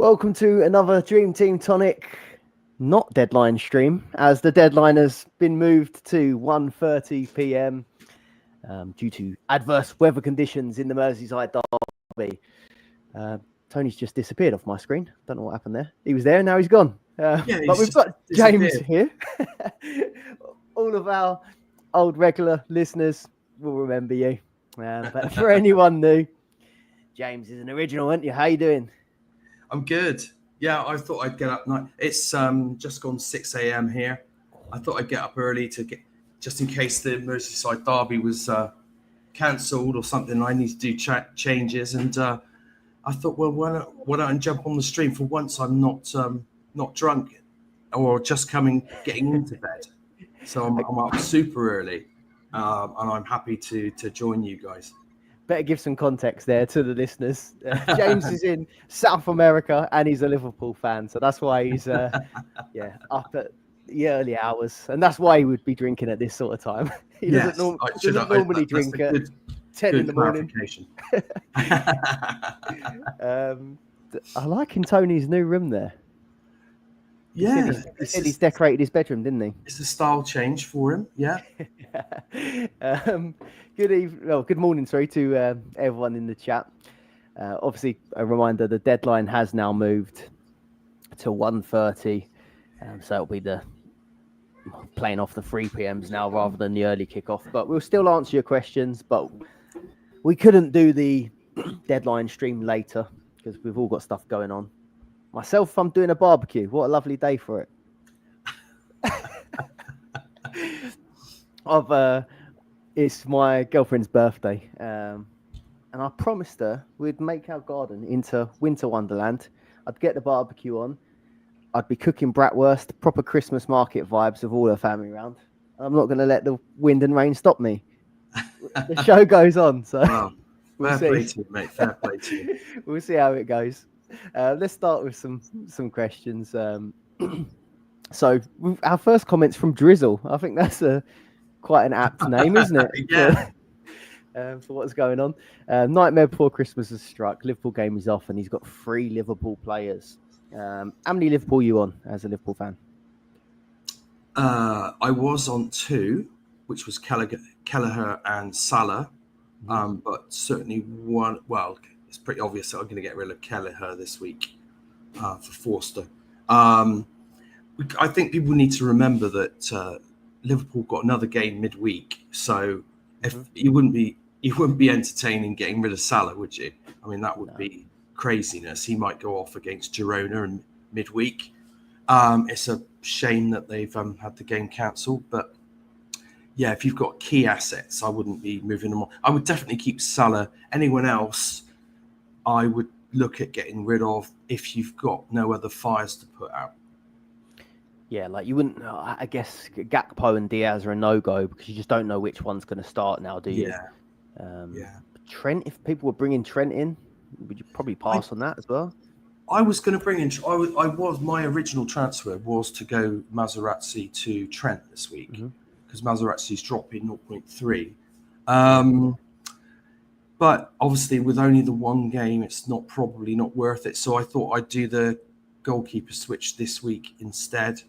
Welcome to another Dream Team Tonic not deadline stream, as the deadline has been moved to 1:30 p.m. Due to adverse weather conditions in the Merseyside derby. Tony's just disappeared off my screen. Don't know what happened there. He was there, now he's gone. But we've got James here. All of our old regular listeners will remember you. But for anyone new, James is an original, aren't you? How you doing? I'm good. Yeah, I thought I'd get up. It's just gone 6 a.m. here. I thought I'd get up early just in case the Merseyside derby was cancelled or something. I need to do changes, and I thought, well, why don't I jump on the stream for once? I'm not drunk or just getting into bed, so I'm up super early, and I'm happy to join you guys. Better give some context there to the listeners. James is in South America and he's a Liverpool fan, so that's why he's up at the early hours, and that's why he would be drinking at this sort of time. He doesn't normally drink at 10 in the morning. I like in Tony's new room there. Yeah, he said he's decorated his bedroom, didn't he? It's a style change for him. Yeah. Good morning, to everyone in the chat. Obviously, a reminder: the deadline has now moved to 1:30, so it'll be the playing off the 3 p.m.s now rather than the early kickoff. But we'll still answer your questions. But we couldn't do the deadline stream later because we've all got stuff going on. Myself, I'm doing a barbecue. What a lovely day for it. It's my girlfriend's birthday, and I promised her we'd make our garden into winter wonderland. I'd get the barbecue on. I'd be cooking bratwurst, proper Christmas market vibes with all her family around. I'm not going to let the wind and rain stop me. The show goes on, so fair play to you, mate. Fair play to you. We'll see how it goes. Let's start with some questions. So our first comment's from Drizzle. I think that's quite an apt name, isn't it? Yeah. For what's going on. Nightmare before Christmas has struck. Liverpool game is off, and he's got 3 Liverpool players. How many Liverpool are you on as a Liverpool fan? I was on 2, which was Kelleher and Salah, but certainly one. Well, it's pretty obvious that I'm going to get rid of Kelleher this week for Forster. I think people need to remember that Liverpool got another game midweek, so if you wouldn't be entertaining getting rid of Salah, would you? I mean, that would be craziness. He might go off against Girona in midweek. It's a shame that they've had the game cancelled, but yeah, if you've got key assets, I wouldn't be moving them on. I would definitely keep Salah. Anyone else, I would look at getting rid of if you've got no other fires to put out. Yeah, like you wouldn't. I guess Gakpo and Diaz are a no-go because you just don't know which one's going to start now, do you? Yeah. Trent, if people were bringing Trent in, would you probably pass on that as well? I was going to bring in. My original transfer was to go Materazzi to Trent this week because Materazzi's dropping 0.3. But obviously, with only the one game, it's probably not worth it. So I thought I'd do the goalkeeper switch this week instead.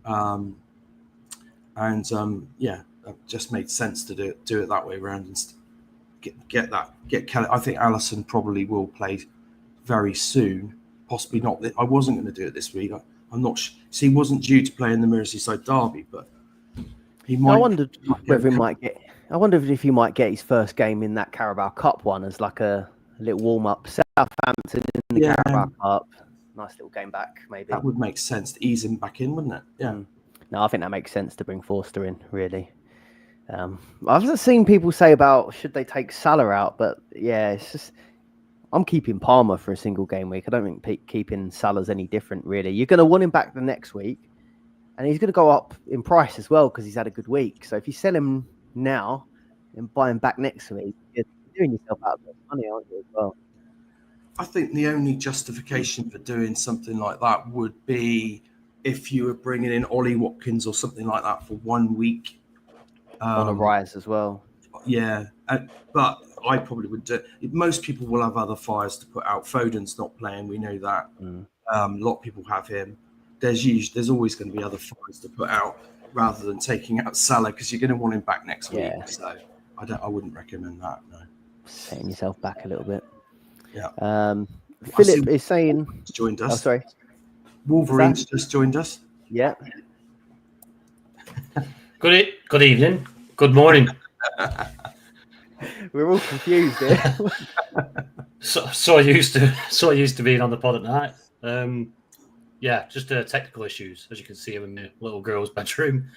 It just made sense to do it that way around and get Kelly. I think Alisson probably will play very soon. Possibly not. I wasn't going to do it this week. I'm not sure. So he wasn't due to play in the Merseyside derby, but he might. I wondered whether he might get. I wonder if he might get his first game in that Carabao Cup one as like a little warm up. Southampton in the Carabao Cup. Nice little game back, maybe. That would make sense to ease him back in, wouldn't it? Yeah. No, I think that makes sense to bring Forster in, really. I've seen people say about should they take Salah out, but yeah, it's just I'm keeping Palmer for a single game week. I don't think keeping Salah's any different, really. You're going to want him back the next week, and he's going to go up in price as well because he's had a good week. So if you sell him now and buy him back next week, you're doing yourself out of money, aren't you, as well? I think the only justification for doing something like that would be if you were bringing in Ollie Watkins or something like that for 1 week. On a rise as well. Yeah, but I probably would do it. Most people will have other fires to put out. Foden's not playing, we know that. A lot of people have him. There's always going to be other fires to put out rather than taking out Salah because you're going to want him back next week. So I wouldn't recommend that. No. Setting yourself back a little bit. Yeah. Philip is saying. Joined us. Oh, sorry. Wolverine's just joined us. Yeah. Good evening. Good morning. We're all confused here. so used to being on the pod at night. Yeah, just technical issues. As you can see, I'm in my little girl's bedroom.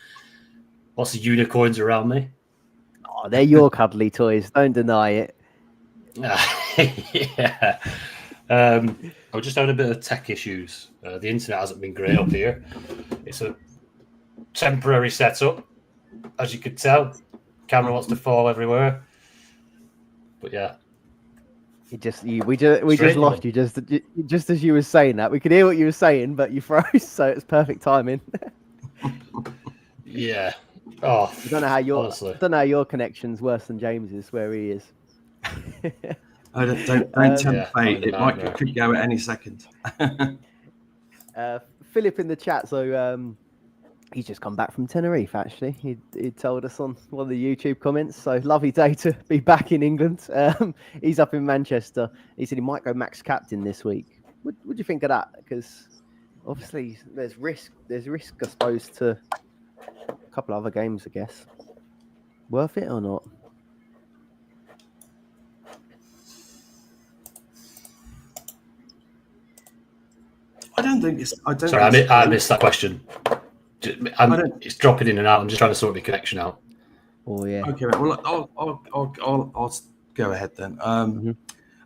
Lots of unicorns around me. Oh, they're your cuddly toys. Don't deny it. Yeah. I was just having a bit of tech issues. The internet hasn't been great up here. It's a temporary setup, as you could tell. Camera wants to fall everywhere. But yeah. We just lost you just as you were saying that. We could hear what you were saying, but you froze, so it's perfect timing. Yeah. Oh, I don't know how your connection's worse than James's, where he is. Don't tempt fate. It could go at any second. Philip in the chat, so he's just come back from Tenerife, actually. He told us on one of the YouTube comments. So lovely day to be back in England. He's up in Manchester. He said he might go max captain this week. What do you think of that? Because obviously there's risk, I suppose, to a couple other games, I guess. Worth it or not? I don't think it's. Sorry, I missed that question. It's dropping in and out. I'm just trying to sort the connection out. Oh yeah. Okay, well, I'll go ahead then.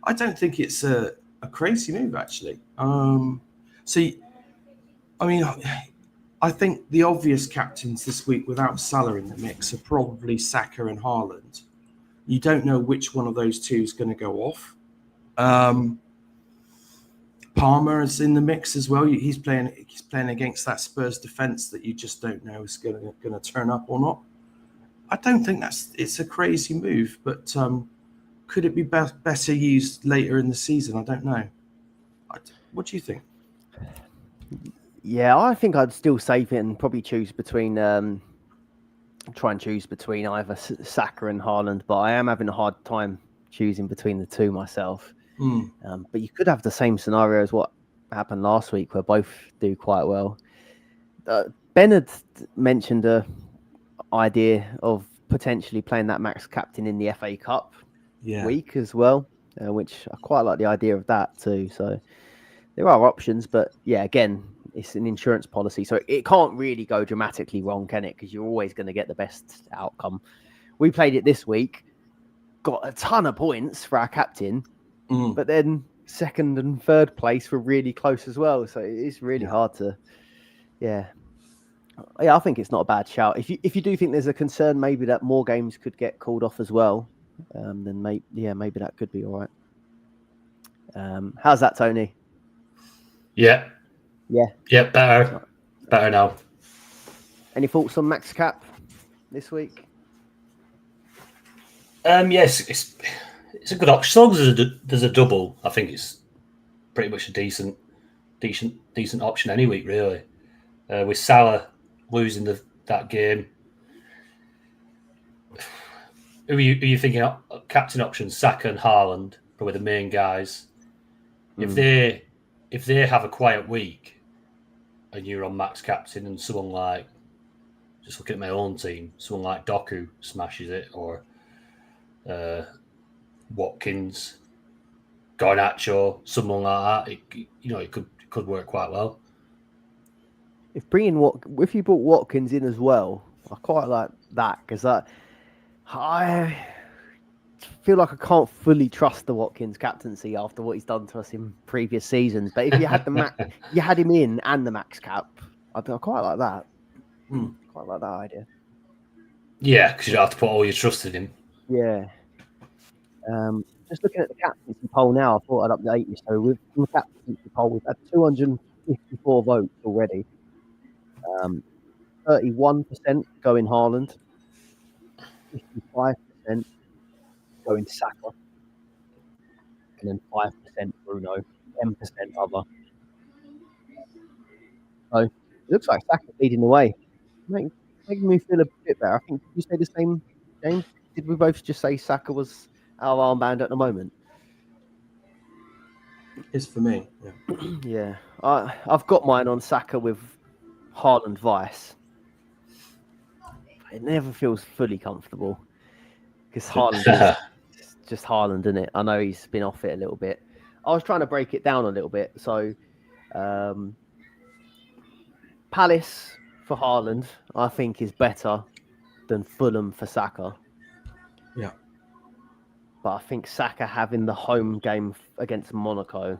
I don't think it's a crazy move, actually. See, I mean, I think the obvious captains this week without Salah in the mix are probably Saka and Haaland. You don't know which one of those two is going to go off. Palmer is in the mix as well. He's playing against that Spurs defence that you just don't know is going to turn up or not. I don't think it's a crazy move, but could it be better used later in the season? I don't know. What do you think? Yeah, I think I'd still save it and probably choose between try and choose between either Saka and Haaland, but I am having a hard time choosing between the two myself. But you could have the same scenario as what happened last week, where both do quite well. Ben had mentioned a idea of potentially playing that max captain in the FA Cup week as well, which I quite like the idea of that too. So there are options, but yeah, again, it's an insurance policy, so it can't really go dramatically wrong, can it? Because you're always going to get the best outcome. We played it this week, got a ton of points for our captain, but then second and third place were really close as well. So it's really hard to, I think it's not a bad shout. If you do think there's a concern, maybe that more games could get called off as well, then maybe that could be all right. How's that, Tony? Yeah, better now. Any thoughts on max cap this week? Yes, it's a good option. As long as there's a double, I think it's pretty much a decent option any week, really. With Salah losing that game, who are you thinking of? Captain options? Saka and Haaland, probably the main guys. If they have a quiet week and you're on max captain, and someone like, just looking at my own team, someone like Doku smashes it, or Watkins, Garnacho, someone like that, it could work quite well. If you brought Watkins in as well, I quite like that, because I feel like I can't fully trust the Watkins captaincy after what he's done to us in previous seasons. But if you had you had him in and the max cap, I quite like that. Quite like that idea. Yeah, because you don't have to put all your trust in him. Yeah. Just looking at the captaincy poll now, I thought I'd update you. So with the captaincy poll, we've had 254 votes already. 31% going Haaland, 55% going Saka, and then 5% Bruno, 10% other. So it looks like Saka leading the way. Making me feel a bit better. I think, did you say the same, James? Did we both just say Saka was our armband at the moment? It's for me. Yeah. Yeah. I've got mine on Saka with Haaland vice. It never feels fully comfortable because Haaland is just Haaland, isn't it? I know he's been off it a little bit. I was trying to break it down a little bit. So, Palace for Haaland, I think, is better than Fulham for Saka. Yeah. But I think Saka having the home game against Monaco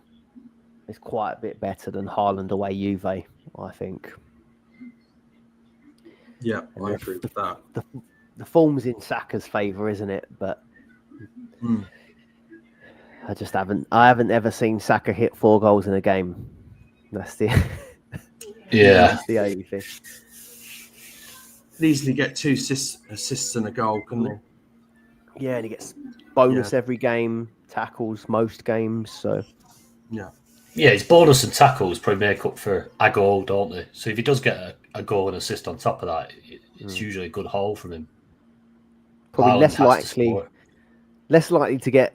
is quite a bit better than Haaland away Juve, I think. Yeah, I agree with that. The form's in Saka's favour, isn't it? But I haven't ever seen Saka hit 4 goals in a game. That's the that's the only thing. Could easily get 2 assists and a goal, couldn't he? Yeah, and he gets bonus every game, tackles most games. So yeah, his bonus and tackles probably make up for a goal, don't they? So if he does get a goal and assist on top of that, it's usually a good haul from him. Probably less likely to get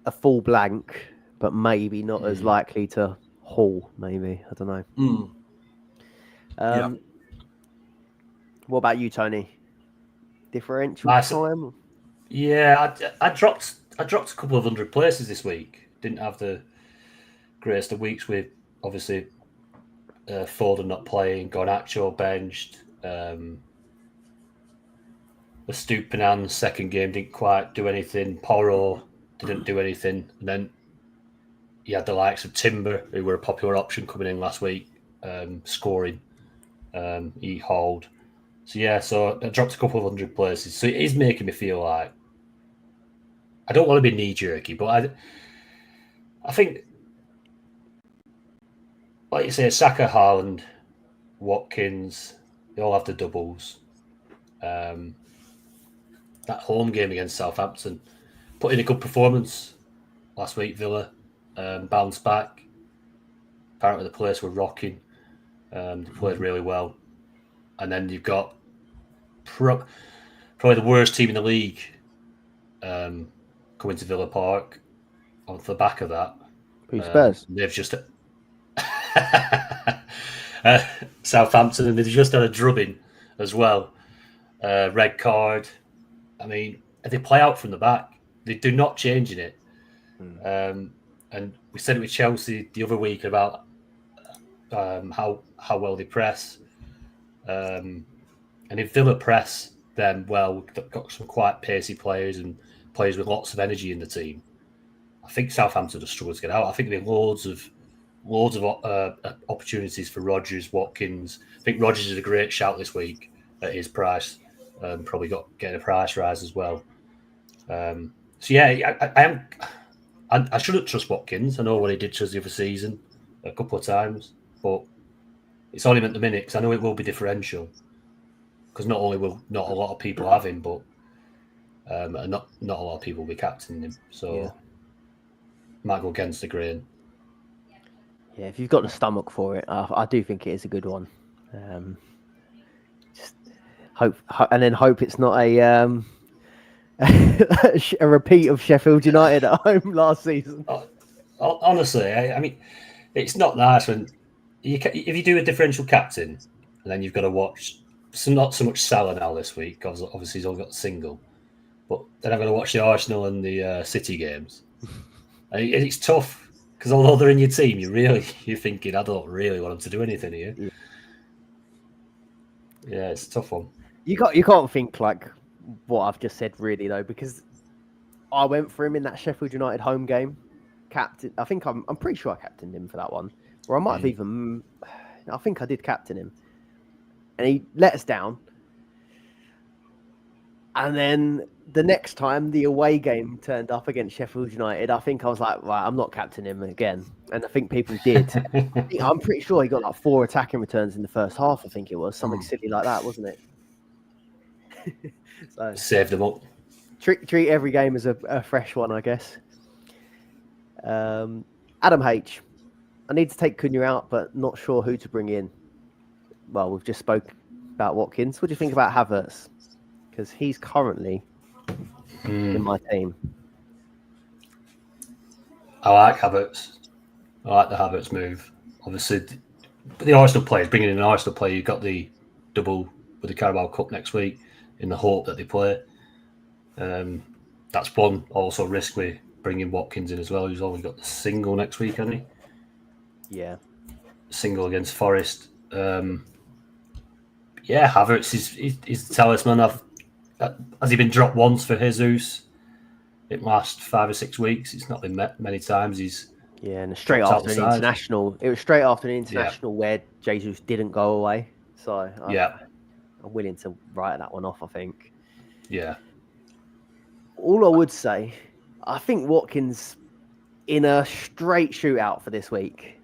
a full blank, but maybe not as likely to haul. Maybe, I don't know. What about you, Tony? Differential time? Yeah, I dropped a couple of 100 places this week. Didn't have the greatest of weeks with obviously Foden not playing, Garnacho benched. The Stupinan second game didn't quite do anything. Porro didn't do anything, and then you had the likes of Timber, who were a popular option coming in last week, scoring. He hauled. So I dropped a couple of 100 places. So it is making me feel like I don't want to be knee-jerky, but I think, like you say, Saka, Haaland, Watkins, they all have the doubles. That home game against Southampton, put in a good performance last week. Villa bounced back. Apparently the place were rocking. They played really well. And then you've got probably the worst team in the league coming to Villa Park on the back of that. Spurs? They've just Southampton, and they've just had a drubbing as well. Red card. I mean, they play out from the back. They do not change in it. And we said it with Chelsea the other week about how well they press. And if Villa press them well, they've got some quite pacey players and players with lots of energy in the team. I think Southampton have struggled to get out. I think there'll be loads of opportunities for Rodgers, Watkins. I think Rodgers is a great shout this week at his price. Probably getting a price rise as well. I shouldn't trust Watkins. I know what he did to us the other season a couple of times, but it's only at the minute because I know it will be differential. Because not only will not a lot of people have him, but not a lot of people will be captaining him. So might go against the grain. Yeah, if you've got the stomach for it, I do think it is a good one. Just hope it's not a repeat of Sheffield United at home last season. Honestly, I mean, it's not nice when if you do a differential captain and then you've got to watch. So not so much Salah now this week, because obviously he's only got the single. But then I'm going to watch the Arsenal and the City games. And it's tough, because although they're in your team, you're thinking, I don't really want them to do anything here. Yeah, it's a tough one. You can't think like what I've just said, really, though, because I went for him in that Sheffield United home game. Captain, I think I'm pretty sure I captained him for that one. Or I might have even... I think I did captain him. And he let us down. And then the next time the away game turned up against Sheffield United, I think I was like, right, I'm not captaining him again. And I think people did. I'm pretty sure he got like 4 attacking returns in the first half, I think it was. Something silly like that, wasn't it? So save them up. Treat every game as a fresh one, I guess. Adam H. I need to take Cunha out, but not sure who to bring in. well, we've just spoke about Watkins. What do you think about Havertz? Because he's currently in my team. I like Havertz. I like the Havertz move. Obviously, the Arsenal players, bringing in an Arsenal player, you've got the double with the Carabao Cup next week in the hope that they play. That's one also risk with bringing Watkins in as well. He's only got the single next week, hasn't he? Yeah. Single against Forest. Havertz is the talisman. Has he been dropped once for Jesus in the last 5 or 6 weeks? It's not been met many times. And straight after an international. It was straight after an international where Jesus didn't go away. So I'm willing to write that one off, I think. Yeah. All I would say, I think Watkins in a straight shootout for this week,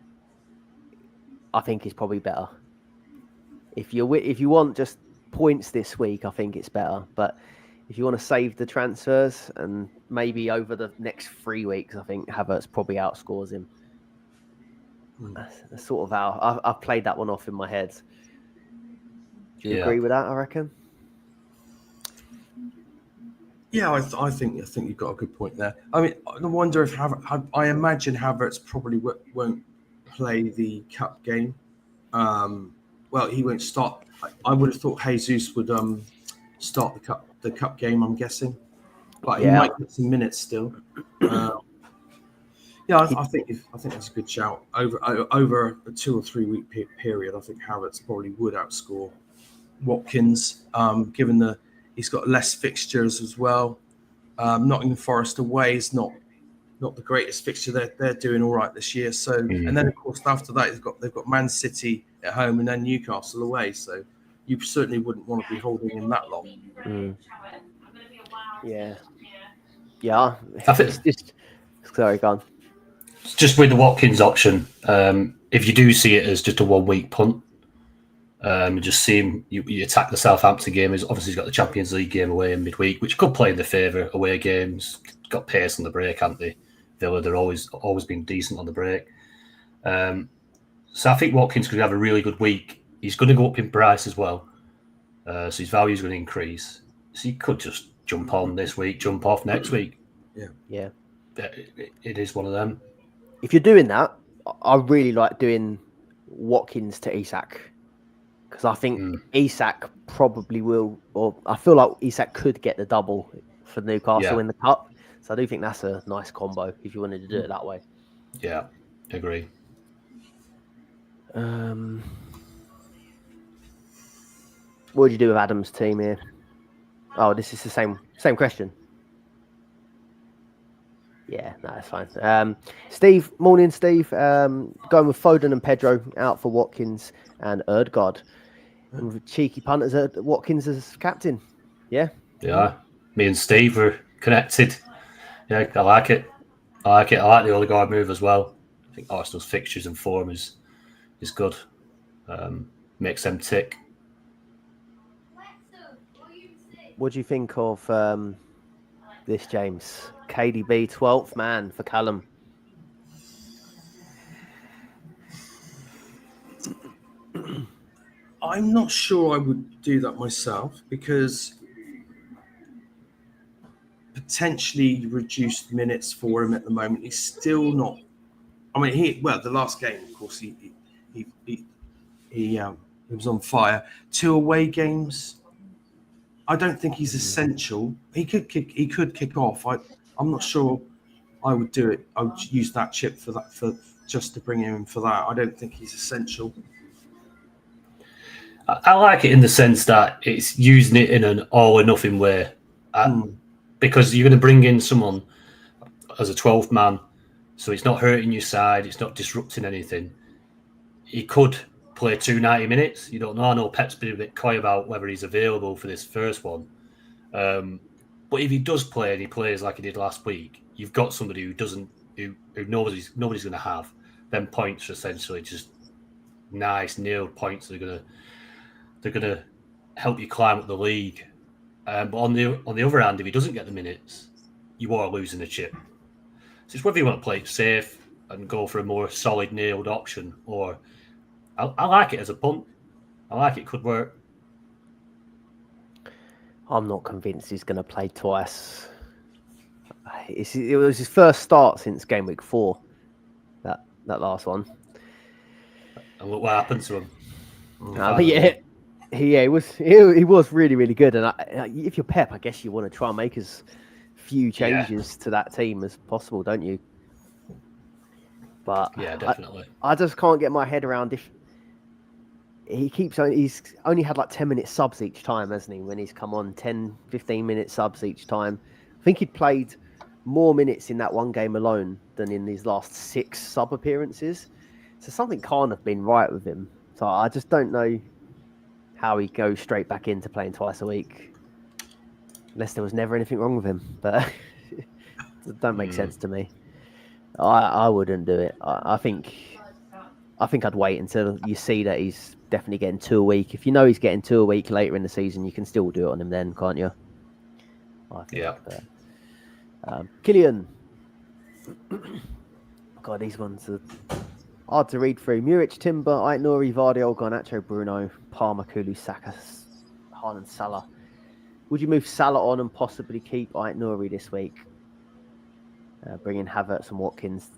I think is probably better. If you want just points this week, I think it's better. But if you want to save the transfers and maybe over the next 3 weeks, I think Havertz probably outscores him. That's sort of how I've played that one off in my head. Do you agree with that? I reckon. Yeah, I think you've got a good point there. I mean, I wonder if I imagine Havertz probably won't play the cup game. Well, he won't start. I would have thought Jesus would start the cup game. I'm guessing, but he might get some minutes still. I think that's a good shout. Over a 2 or 3 week period, I think Havertz probably would outscore Watkins, given he's got less fixtures as well. Nottingham Forest away is not the greatest fixture. They're doing all right this year. So and then of course after that they've got Man City at home and then Newcastle away. So you certainly wouldn't want to be holding him that long. Yeah. It's just sorry, go on. Just with the Watkins option, if you do see it as just a 1 week punt, just see him. You attack the Southampton game. Obviously, he's got the Champions League game away in midweek, which could play in the favour. Away games got pace on the break, haven't they? Villa, they're always been decent on the break. So I think Watkins could have a really good week. He's going to go up in price as well, so his value is going to increase. So he could just jump on this week, jump off next week. Yeah. It is one of them. If you're doing that, I really like doing Watkins to Isak. Because I think Isak probably will, or I feel like Isak could get the double for Newcastle in the cup. So I do think that's a nice combo if you wanted to do it that way. Yeah, agree. What would you do with Adam's team here? Oh, this is the same question. Yeah, no, that's fine. Steve, morning, Steve. Going with Foden and Pedro out for Watkins and Erdgaard. And with cheeky punters at Watkins as captain. Yeah? Yeah. Me and Steve were connected. Yeah, I like it. I like the Odegaard move as well. I think Arsenal's fixtures and form is good. Makes them tick. What do you think of this, James? KDB 12th man for Callum. I'm not sure I would do that myself because potentially reduced minutes for him at the moment. He's still not. I mean, the last game, of course, he was on fire. 2 away games. I don't think he's essential. He could kick off. I'm not sure I would do it. I would use that chip for just to bring him in for that. I don't think he's essential. I like it in the sense that it's using it in an all or nothing way. Because you're going to bring in someone as a 12th man, so it's not hurting your side, it's not disrupting anything. He could play 90 minutes. You don't know. I know Pep's been a bit coy about whether he's available for this first one. But if he does play and he plays like he did last week, you've got somebody who nobody's going to have. Then points are essentially just nice nailed points. They're gonna help you climb up the league. But on the other hand, if he doesn't get the minutes, you are losing the chip. So it's whether you want to play it safe and go for a more solid nailed option, or I like it as a punt. I like it. Could work. I'm not convinced he's going to play twice. It was his first start since game week 4. That last one. And look what happened to him. But yeah, he was really, really good. And if you're Pep, I guess you want to try and make as few changes to that team as possible, don't you? But yeah, definitely. I just can't get my head around if he's only had like 10-minute subs each time, hasn't he? When he's come on, 10, 15-minute subs each time. I think he'd played more minutes in that one game alone than in these last 6 sub appearances. So something can't have been right with him. So I just don't know how he goes straight back into playing twice a week, unless there was never anything wrong with him. But it don't make sense to me. I wouldn't do it. I think I'd wait until you see that he's definitely getting 2 a week. If you know he's getting 2 a week later in the season, you can still do it on him then, can't you? Yeah. Killian. God, these ones are hard to read through. Muric, Timber, Aït-Nouri, Vardy, Garnacho, Bruno, Palmer, Kulu, Saka, Haaland, Salah. Would you move Salah on and possibly keep Aït-Nouri this week? Bring in Havertz and Watkins.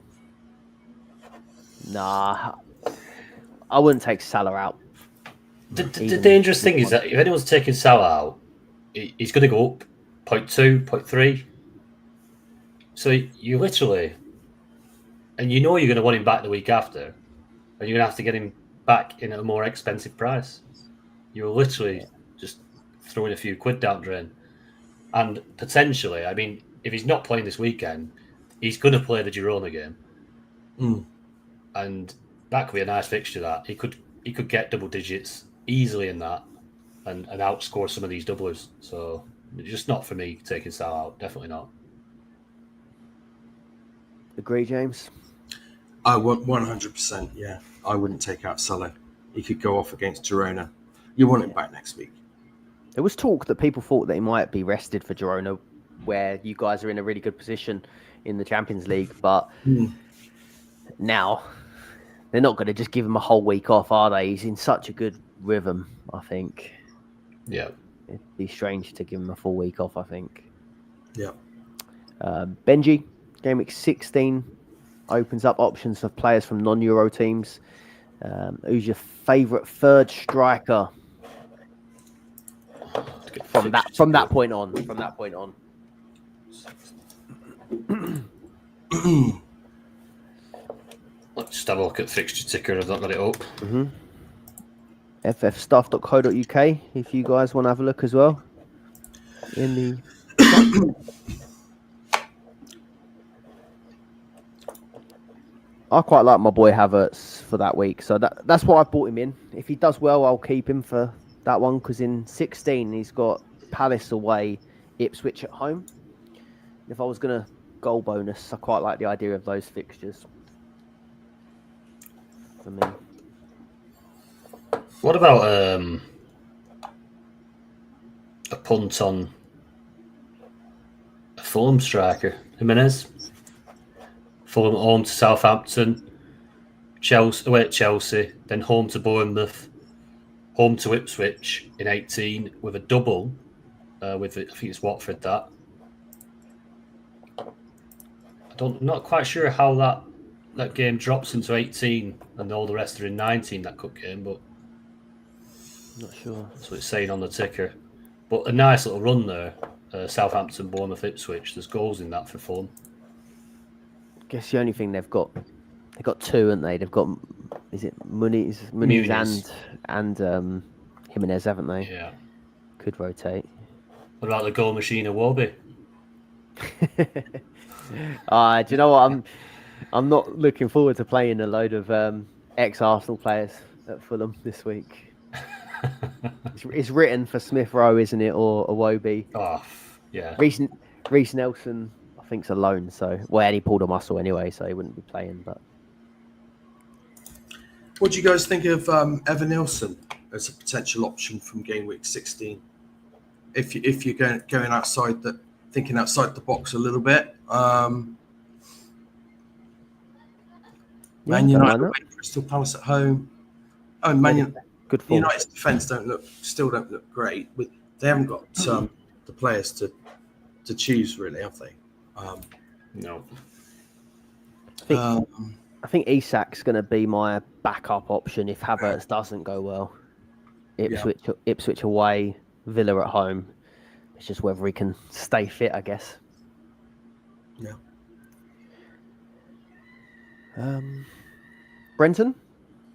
Nah, I wouldn't take Salah out. The dangerous thing is that if anyone's taking Salah out, he's going to go up 0.2, 0.3. So you literally, and you know you're going to want him back the week after, and you're going to have to get him back in at a more expensive price. You're literally just throwing a few quid down the drain. And potentially, I mean, if he's not playing this weekend, he's going to play the Girona game. And that could be a nice fixture. That he could get double digits easily in that, and outscore some of these doublers. So just not for me taking Salah out. Definitely not. Agree, James? I want 100%. Yeah, I wouldn't take out Salah. He could go off against Girona. You want him back next week. There was talk that people thought that he might be rested for Girona, where you guys are in a really good position in the Champions League, but now they're not going to just give him a whole week off, are they? He's in such a good rhythm, I think. Yeah. It'd be strange to give him a full week off, I think. Yeah. Benji, game week 16 opens up options for players from non-Euro teams. Who's your favourite third striker? From that point on. Let's just have a look at fixture ticker. I've not got it up. ffstuff.co.uk if you guys want to have a look as well. In the I quite like my boy Havertz for that week, so that's why I brought him in. If he does well, I'll keep him for that one, because in 16 he's got Palace away, Ipswich at home. If I was going to goal bonus, I quite like the idea of those fixtures for me. What about a punt on a Fulham striker, Jimenez? Fulham home to Southampton, away at Chelsea, then home to Bournemouth, home to Ipswich in 18 with a double with I think it's Watford. I'm not quite sure how that game drops into 18 and all the rest are in 19, that cup game, but Not sure. That's what it's saying on the ticker. But a nice little run there. Southampton, Bournemouth, Ipswich. There's goals in that for Fulham. I guess the only thing they've got two, haven't they? They've got, is it Muniz and Jimenez, haven't they? Yeah. Could rotate. What about the goal machine of Wobby? Do you know what? I'm not looking forward to playing a load of ex-Arsenal players at Fulham this week. It's written for Smith Rowe, isn't it, or Iwobi? Oh, yeah. Reece Nelson, I think, is a loan. So, and he pulled a muscle anyway, so he wouldn't be playing. But what do you guys think of Evan Nilsson as a potential option from game week 16? If you're going thinking outside the box a little bit. Man United away, Crystal Palace at home. Oh, Man Good form. United's defence still don't look great. They haven't got the players to choose, really, have they? No. I think Isak's going to be my backup option if Havertz doesn't go well. Ipswich away, Villa at home. It's just whether he can stay fit, I guess. Yeah. Brenton,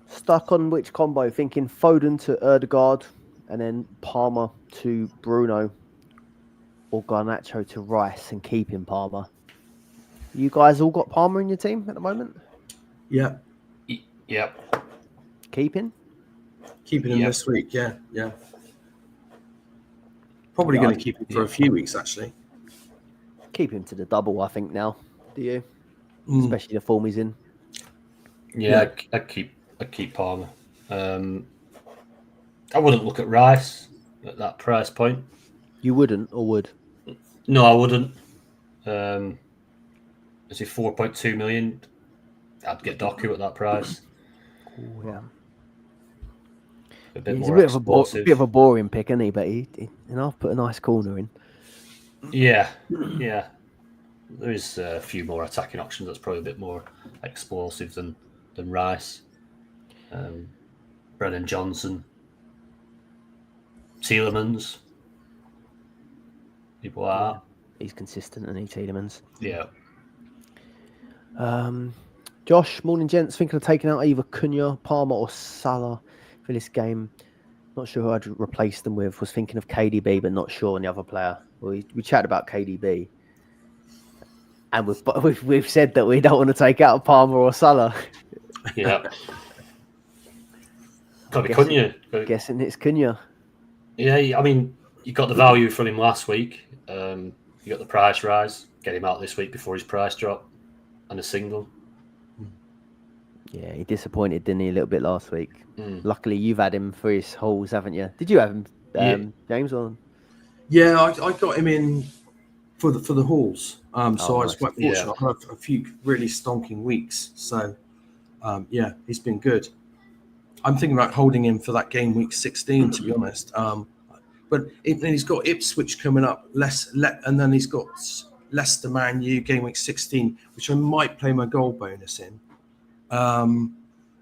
stuck on which combo? Thinking Foden to Erdegaard and then Palmer to Bruno or Garnacho to Rice and keeping Palmer. You guys all got Palmer in your team at the moment? Yeah. Yep. Keeping him this week, yeah. Probably going to keep him for a few weeks, actually. Keep him to the double, I think, now. Do you? Especially the form he's in. Yeah. I'd keep Palmer. I wouldn't look at Rice at that price point. You wouldn't, or would? No, I wouldn't. Is he 4.2 million? I'd get Doku at that price. Oh, yeah. He's a bit of a boring pick, isn't he? But I've put a nice corner in. Yeah. There is a few more attacking options that's probably a bit more explosive than Rice. Brennan Johnson, Tielemans. People are. He's consistent, and he Tielemans. Yeah. Josh, morning gents. Thinking of taking out either Cunha, Palmer, or Salah for this game. Not sure who I'd replace them with. Was thinking of KDB, but not sure on the other player. We chatted about KDB, and we've said that we don't want to take out Palmer or Salah. Yeah. Got to be Cunha. Guessing it's Cunha. Yeah, I mean, you got the value from him last week. You got the price rise. Get him out this week before his price drop, and a single. Yeah, he disappointed, didn't he, a little bit last week? Luckily, you've had him for his hauls, haven't you? Did you have him, James? Or? Yeah, I got him in for the hauls. So I was quite fortunate. I had a few really stonking weeks. So, he's been good. I'm thinking about holding him for that game week 16, to be honest. But he's got Ipswich coming up, and then he's got Leicester Man U game week 16, which I might play my goal bonus in.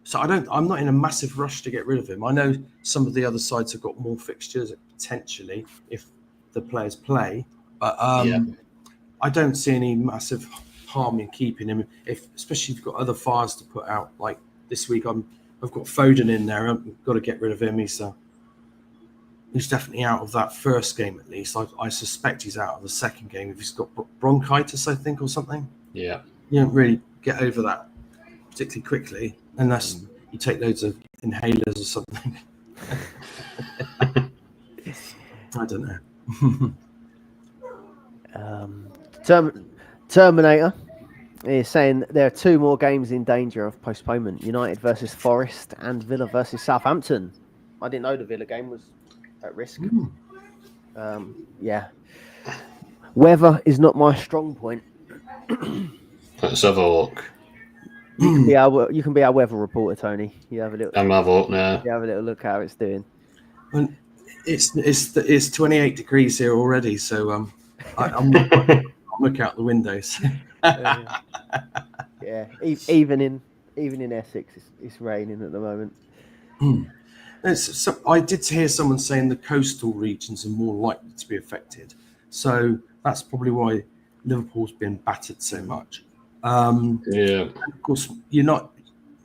So I'm not in a massive rush to get rid of him. I know some of the other sides have got more fixtures potentially if the players play, but I don't see any massive harm in keeping him. Especially if you've got other fires to put out. Like this week, I've got Foden in there. I've got to get rid of him. He's definitely out of that first game at least. I suspect he's out of the second game if he's got bronchitis, I think, or something. Yeah. You don't really get over that particularly quickly unless you take loads of inhalers or something. I don't know. Terminator is saying there are two more games in danger of postponement: United versus Forest and Villa versus Southampton. I didn't know the Villa game was at risk. Weather is not my strong point. Let's have a look. You can be our weather reporter, Tony. You have a little. I'm have a look now. You have a little look how it's doing. Well, it's 28 degrees here already, so I'm look out the windows. Yeah, even in Essex, it's raining at the moment. I did hear someone saying the coastal regions are more likely to be affected, so that's probably why Liverpool's been battered so much. Of course,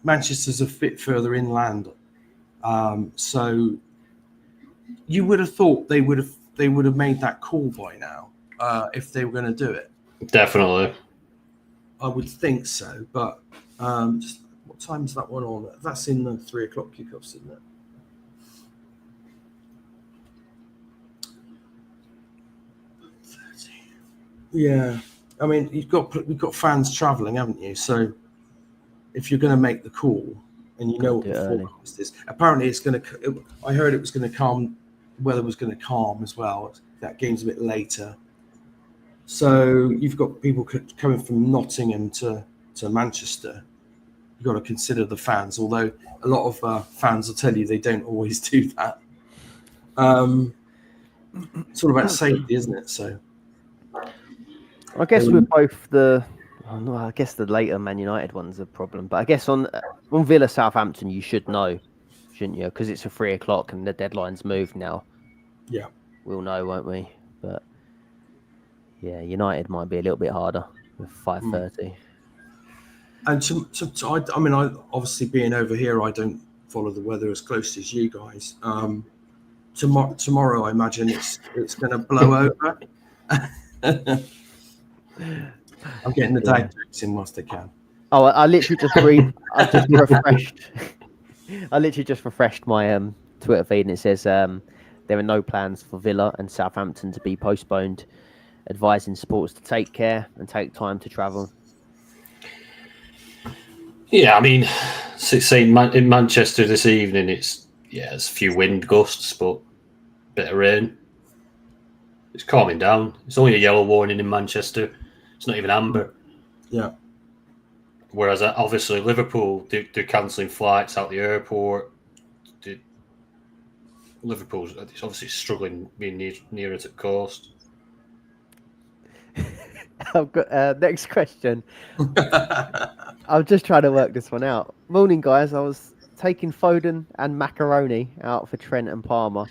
Manchester's a bit further inland, so you would have thought they would have made that call by now if they were going to do it. Definitely, I would think so. But just what time is that one on? That's in the 3 o'clock kickoffs, isn't it? Yeah. I mean, we've got fans travelling, haven't you? So if you're going to make the call and you know what the forecast is, apparently it's going to. I heard it was going to calm. Weather was going to calm as well. That game's a bit later, so you've got people coming from Nottingham to Manchester. you've got to consider the fans. Although a lot of fans will tell you they don't always do that. It's all about safety, isn't it? So I guess with both I guess the later Man United one's a problem, but I guess on Villa Southampton you should know, shouldn't you? Because it's a 3:00 and the deadline's moved now. yeah. We'll know, won't we? But yeah, United might be a little bit harder with 5:30. And I mean, obviously being over here, I don't follow the weather as close as you guys. Tomorrow, I imagine it's going to blow over. I'm getting the dad jokes in whilst I can. Oh, I literally just I've just refreshed. I literally just refreshed my Twitter feed, and it says there are no plans for Villa and Southampton to be postponed, advising supporters to take care and take time to travel. Yeah, I mean, in Manchester this evening, it's a few wind gusts, but a bit of rain. It's calming down. It's only a yellow warning in Manchester. It's not even amber. Yeah. Whereas obviously Liverpool, they're cancelling flights out the airport. Liverpool's obviously struggling being nearer to the coast. I've got next question. I'm just trying to work this one out. Morning, guys. I was taking Foden and Macaroni out for Trent and Palmer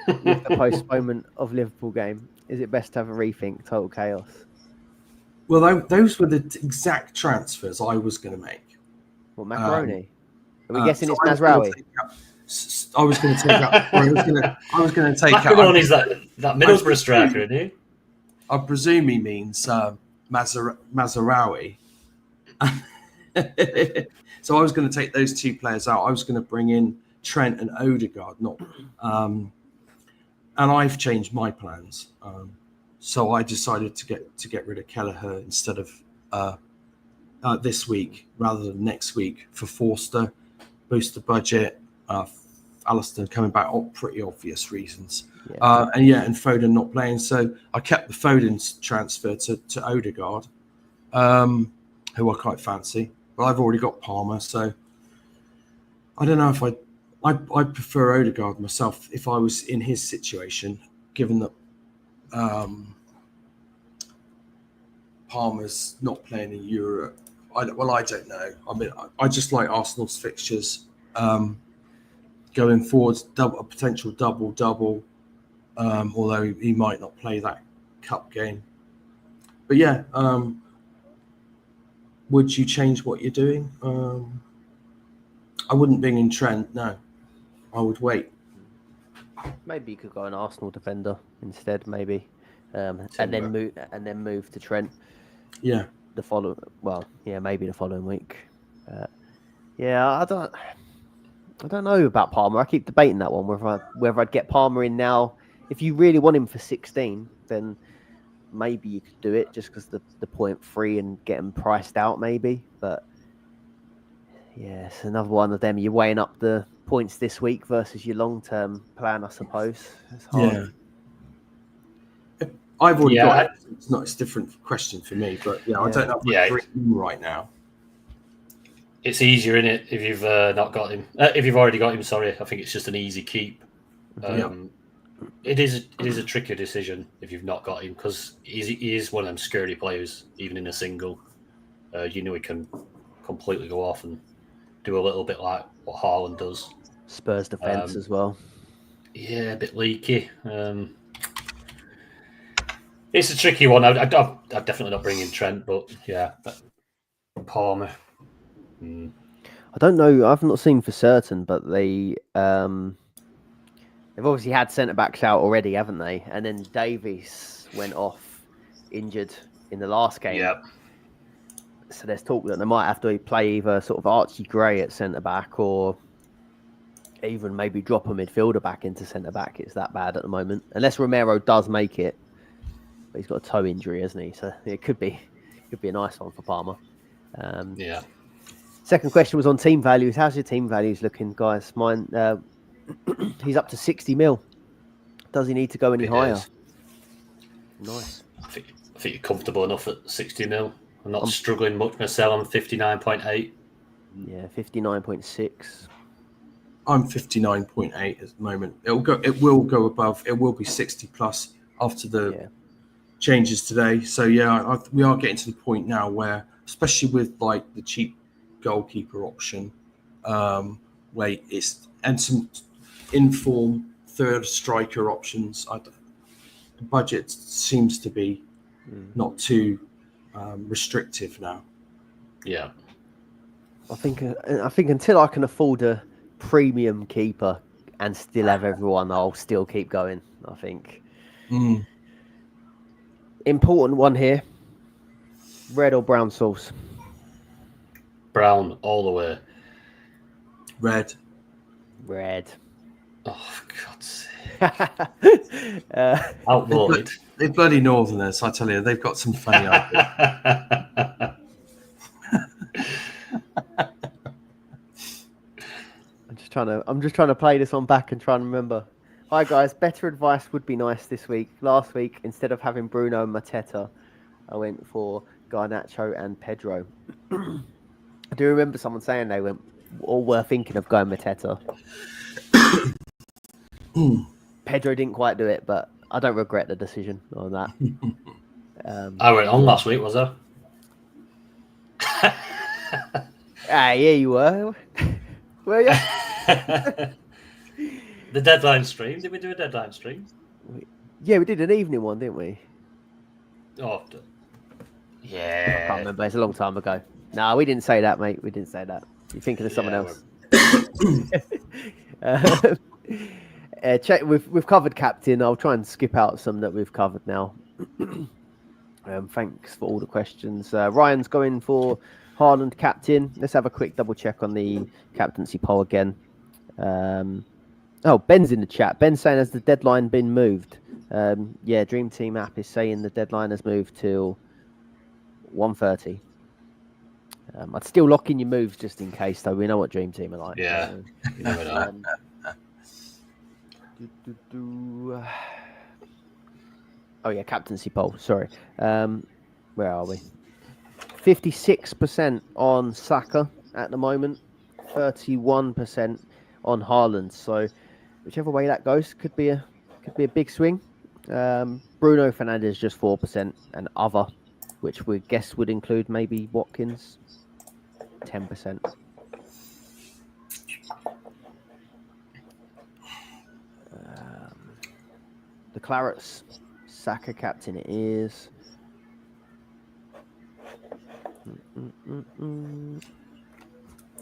with the postponement of Liverpool game. Is it best to have a rethink? Total chaos. Well, those were the exact transfers I was going to make. What, Macaroni? Are we guessing it's Mazraoui? I was going to take out. I was going to take out. Macaroni's that Middlesbrough striker, isn't he? I presume he means Mazraoui. So I was going to take those two players out. I was going to bring in Trent and Odegaard, and I've changed my plans. So I decided to get rid of Kelleher instead of this week rather than next week for Forster, boost the budget. Alistair coming back, pretty obvious reasons. Yeah. And Foden not playing. So I kept the Foden transfer to Odegaard, who I quite fancy. But I've already got Palmer, so I don't know if I prefer Odegaard myself if I was in his situation, given that Palmer's not playing in Europe. I don't know. I mean, I just like Arsenal's fixtures. Going forwards, a potential double, although he might not play that cup game. But yeah, would you change what you're doing? I wouldn't bring in Trent. No, I would wait. Maybe you could go an Arsenal defender instead. Maybe, and then move to Trent. Yeah. Maybe the following week. I don't know about Palmer. I keep debating that one, whether I'd get Palmer in now. If you really want him for 16, then maybe you could do it just because the 0.3 and get him priced out maybe. But yeah, it's another one of them. You're weighing up the points this week versus your long-term plan, I suppose. It's hard. Yeah. I've already got it. It's a different question for me, but I don't know if I bring him right now. It's easier, isn't it, if you've not got him? If you've already got him, sorry. I think it's just an easy keep. It is a tricky decision if you've not got him because he is one of them scurry players, even in a single. He can completely go off and do a little bit like what Haaland does. Spurs defence as well. Yeah, a bit leaky. It's a tricky one. I'd definitely not bring in Trent, but Palmer. I don't know. I've not seen for certain, but they've obviously had centre backs out already, haven't they? And then Davies went off injured in the last game. Yep. So there's talk that they might have to play either sort of Archie Gray at centre back or even maybe drop a midfielder back into centre back. It's that bad at the moment, unless Romero does make it. But he's got a toe injury, hasn't he? So it could be a nice one for Palmer. Second question was on team values. How's your team values looking, guys? Mine, he's up to 60 mil. Does he need to go any higher? Nice. I think you're comfortable enough at 60 mil. I'm not struggling much myself. I'm 59.8. Yeah, 59.6. I'm 59.8 at the moment. It will go above. It will be 60 plus after the changes today. So yeah, we are getting to the point now where, especially with like the cheap goalkeeper option, where it's and some inform third striker options. The budget seems to be not too restrictive now. Yeah. I think until I can afford a premium keeper and still have everyone, I'll still keep going. I think. Important one here. Red or brown sauce? Brown all the way. Red. Oh, for God's sake. Outvoted. They're bloody Northerners, I tell you. They've got some funny ideas. I'm just trying to play this one back and try and remember. Hi guys, better advice would be nice this week. Last week, instead of having Bruno and Mateta, I went for Garnacho and Pedro. I do remember someone saying they were thinking of going Mateta. Pedro didn't quite do it, but I don't regret the decision on that. I went on last week, was I? Yeah, you were. Were you? The deadline stream. Did we do a deadline stream? Yeah, we did an evening one, didn't we? Oh, I can't yeah. remember. It's a long time ago. No, we didn't say that, mate. We didn't say that. You're thinking of someone else. Check. We've covered captain. I'll try and skip out some that we've covered now. Thanks for all the questions. Ryan's going for Haaland captain. Let's have a quick double check on the captaincy poll again. Ben's in the chat. Ben's saying, has the deadline been moved? Yeah, Dream Team app is saying the deadline has moved till 1:30. I'd still lock in your moves just in case, though. We know what Dream Team are like. Yeah, you never know. Oh yeah, captaincy poll. Sorry. Where are we? 56% on Saka at the moment. 31% on Haaland. So whichever way that goes, could be a big swing. Bruno Fernandes just 4% and other, which we guess would include maybe Watkins, 10%. The Clarets, Saka captain it is.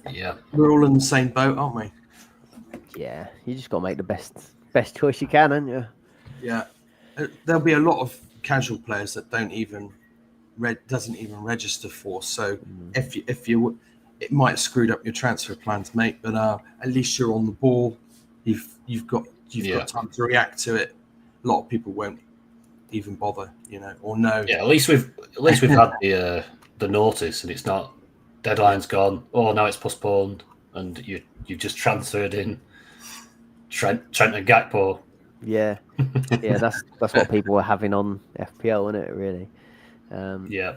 Yeah. We're all in the same boat, aren't we? Yeah, you just got to make the best choice you can, haven't you? Yeah. There'll be a lot of casual players that doesn't even register for. So if you it might have screwed up your transfer plans, mate. But at least you're on the ball. You've got time to react to it. A lot of people won't even bother, or know. Yeah, at least we've had the notice, and it's not deadline's gone. Oh, now it's postponed, and you've just transferred in Trent and Gakpo. Yeah, yeah, that's what people were having on FPL, isn't it? Really. Yeah.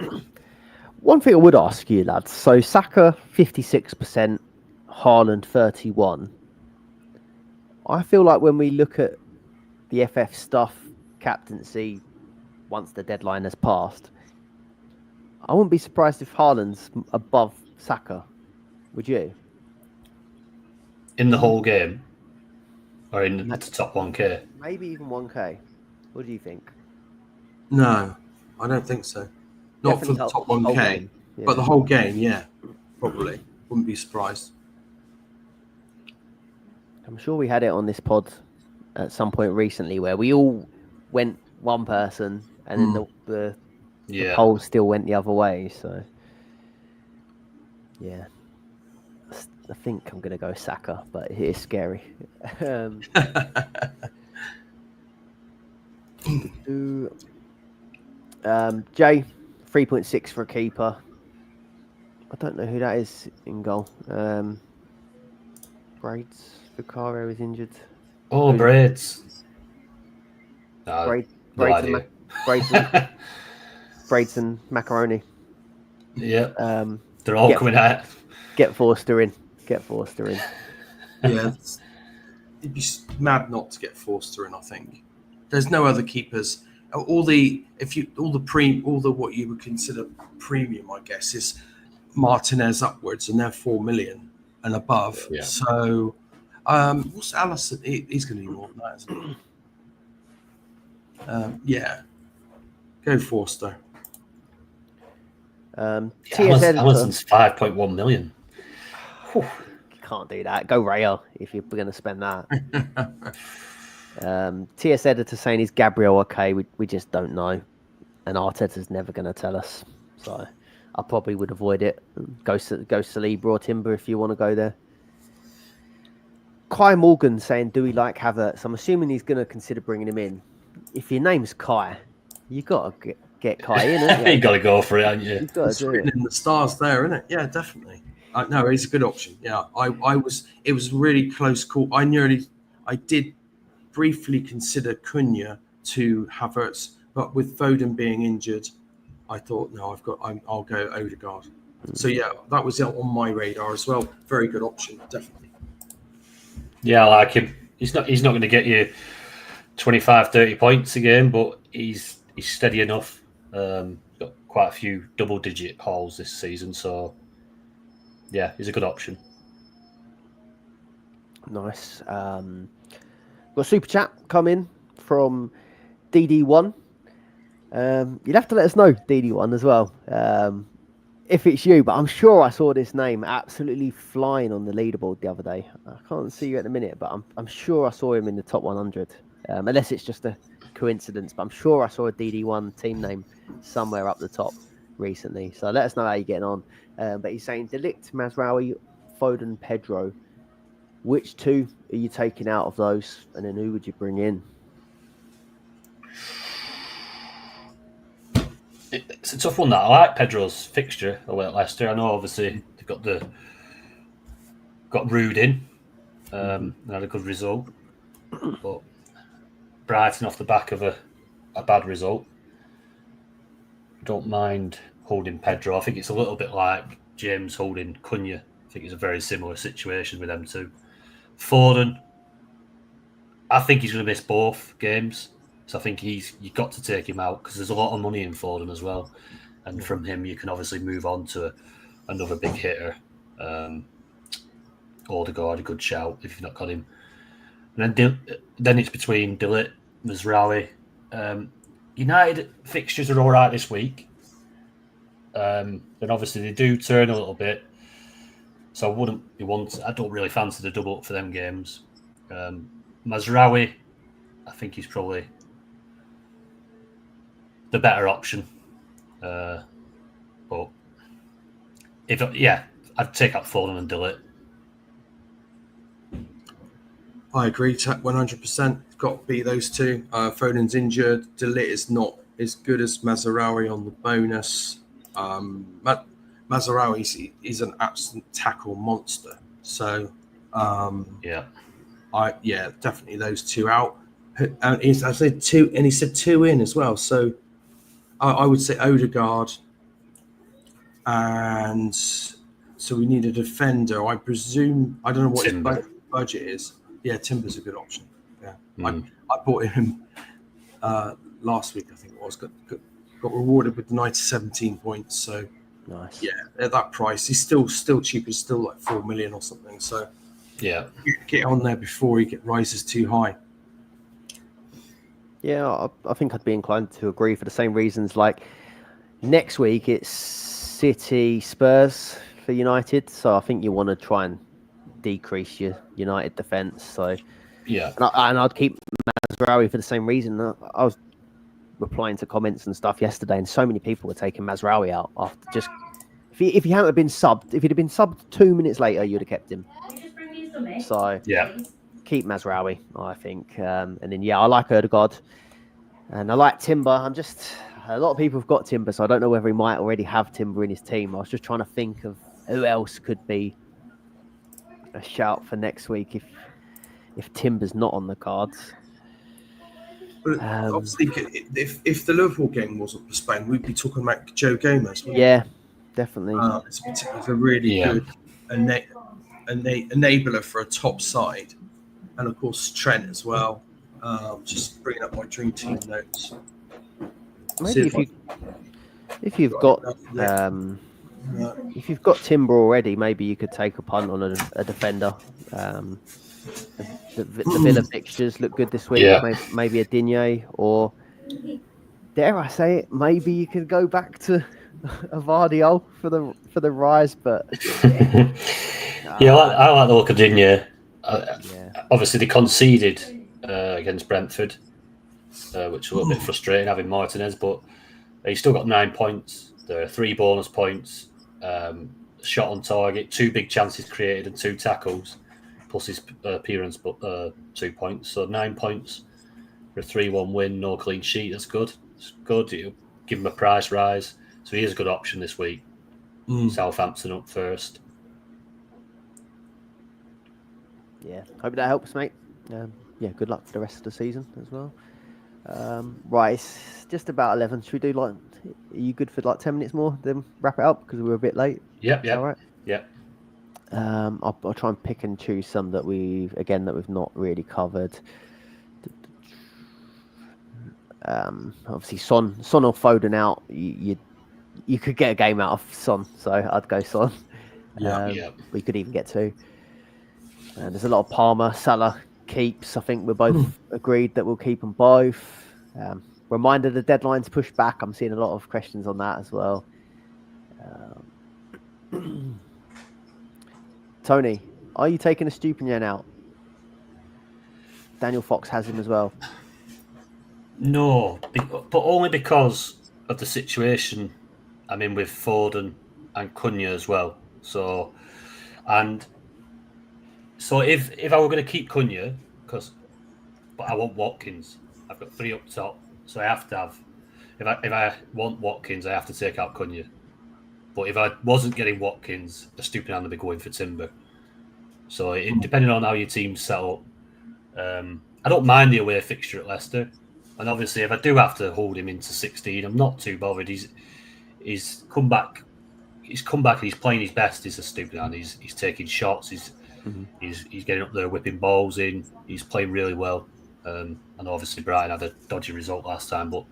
One thing I would ask you, lads. So Saka 56%, Haaland 31%. I feel like when we look at the FF stuff, captaincy, once the deadline has passed, I wouldn't be surprised if Haaland's above Saka. Would you? In the whole game? Or in the top 1K? Maybe even 1K. What do you think? No, I don't think so. Not Definitely for the top 1K, but the whole game, yeah, probably. Wouldn't be surprised. I'm sure we had it on this pod at some point recently where we all went one person and then the poll still went the other way. So, yeah. I think I'm going to go Saka, but it is scary. Jay, 3.6 for a keeper. I don't know who that is in goal. Braids. Vicario is injured. Oh, Braids. Braids and Macaroni. Yeah. They're all coming out. Get Forster in. Yeah, it'd be mad not to get Forster in. I think there's no other keepers. All the what you would consider premium, I guess, is Martinez upwards, and they're 4 million and above. Yeah. So, what's Allison? He's going to be more than that, isn't he? Yeah, go Forster. TS editor. Allison's 5.1 million. Whew, can't do that. Go Rail if you're going to spend that. TS editor saying is Gabriel okay? We just don't know, and Arteta's never going to tell us. So I probably would avoid it. Go Saliba or Timber if you want to go there. Kai Morgan saying, do we like Havertz? I'm assuming he's going to consider bringing him in. If your name's Kai, you got to get Kai in, haven't you? You got to go for it, haven't you? It's written in the stars there, isn't it? Yeah, definitely. No, he's a good option. Yeah, it was a really close call. I did briefly consider Cunha to Havertz, but with Foden being injured, I thought, no, I'll go Odegaard. So yeah, that was on my radar as well. Very good option, definitely. Yeah, I like him. He's not going to get you 25, 30 points a game, but he's steady enough. Got quite a few double-digit hauls this season, so yeah, he's a good option. Nice. Got a super chat come in from DD1. You'd have to let us know, DD1, as well, if it's you. But I'm sure I saw this name absolutely flying on the leaderboard the other day. I can't see you at the minute, but I'm sure I saw him in the top 100. Unless it's just a coincidence, but I'm sure I saw a DD1 team name somewhere up the top recently. So let us know how you're getting on. But he's saying De Ligt, Mazraoui, Foden, Pedro. Which two are you taking out of those? And then who would you bring in? It's a tough one, that. I like Pedro's fixture away at Leicester. I know, obviously, they've got Rude in and had a good result. But Brighton off the back of a bad result. Don't mind holding Pedro. I think it's a little bit like James holding Cunha. I think it's a very similar situation with them two. Foden, I think he's going to miss both games. So I think you've got to take him out because there's a lot of money in Foden as well. And from him, you can obviously move on to another big hitter. Odegaard, a good shout if you've not got him. And then it's between De Ligt, Mazraoui. United fixtures are all right this week. Then obviously they do turn a little bit. So I don't really fancy the double up for them games. Mazraoui, I think he's probably the better option. But I'd take out Foden and De Ligt. I agree, 100%. It's got to be those two. Foden's injured. De Ligt is not as good as Mazraoui on the bonus. Mazraoui is an absolute tackle monster. So, definitely those two out. And I said two, and he said two in as well. So, I would say Odegaard, and so we need a defender. I presume I don't know what Timber. his budget is. Yeah, Timber's a good option. Yeah, I bought him last week. I think it was got rewarded with 17 points. So. Nice. Yeah, at that price, he's still cheap. He's still like 4 million or something. So yeah, get on there before he rises too high. Yeah, I think I'd be inclined to agree for the same reasons. Like next week, it's City Spurs for United, so I think you want to try and decrease your United defence. So yeah, and I'd keep Mazraoui for the same reason. I was replying to comments and stuff yesterday, and so many people were taking Mazraoui out after just if he hadn't been subbed, if he'd have been subbed 2 minutes later, you'd have kept him. So yeah, keep Mazraoui, I think, and then I like Odegaard and I like Timber. A lot of people have got Timber, so I don't know whether he might already have Timber in his team. I was just trying to think of who else could be a shout for next week if Timber's not on the cards. But obviously, if the Liverpool game wasn't postponed, we'd be talking about Joe Gomez. Yeah, definitely. It's a really good enabler for a top side, and of course Trent as well. Just bringing up my dream team notes. Maybe if you've got if you've got Timber already, maybe you could take a punt on a defender. The Villa fixtures look good this week. Yeah. Maybe a Digne, or dare I say it, maybe you could go back to a Vardiol for the rise. But yeah, I like the look of Digne. yeah. Obviously, they conceded against Brentford, which was a little bit frustrating having Martinez, but he's still got 9 points. There are 3 bonus points, shot on target, 2 big chances created, and 2 tackles, plus his appearance, but 2 points. So 9 points for a 3-1 win, no clean sheet. That's good. It's good. It'll give him a price rise. So he is a good option this week. Southampton up first. Yeah, hope that helps, mate. Yeah, good luck for the rest of the season as well. Right, it's just about 11. Should we do are you good for 10 minutes more, then wrap it up because we were a bit late? Yep. All right. Yep. I'll try and pick and choose some that we've not really covered. Obviously Son or Foden out, you could get a game out of Son, so I'd go Son. We could even get 2. And there's a lot of Palmer, Salah keeps. I think we're both agreed that we'll keep them both. Reminder, the deadline's pushed back. I'm seeing a lot of questions on that as well. Tony, are you taking a Stupinian out? Daniel Fox has him as well. No, but only because of the situation I'm in with Foden and Cunha as well. So if I were going to keep Cunha, but I want Watkins. I've got 3 up top, so I have to have. If I want Watkins, I have to take out Cunha. But if I wasn't getting Watkins, a stupid hand would be going for Timber. So depending on how your team's set up, I don't mind the away fixture at Leicester. And obviously, if I do have to hold him into 16, I'm not too bothered. He's come back. He's come back and he's playing his best. He's a stupid hand. He's taking shots. He's getting up there, whipping balls in. He's playing really well. And obviously, Brighton had a dodgy result last time, but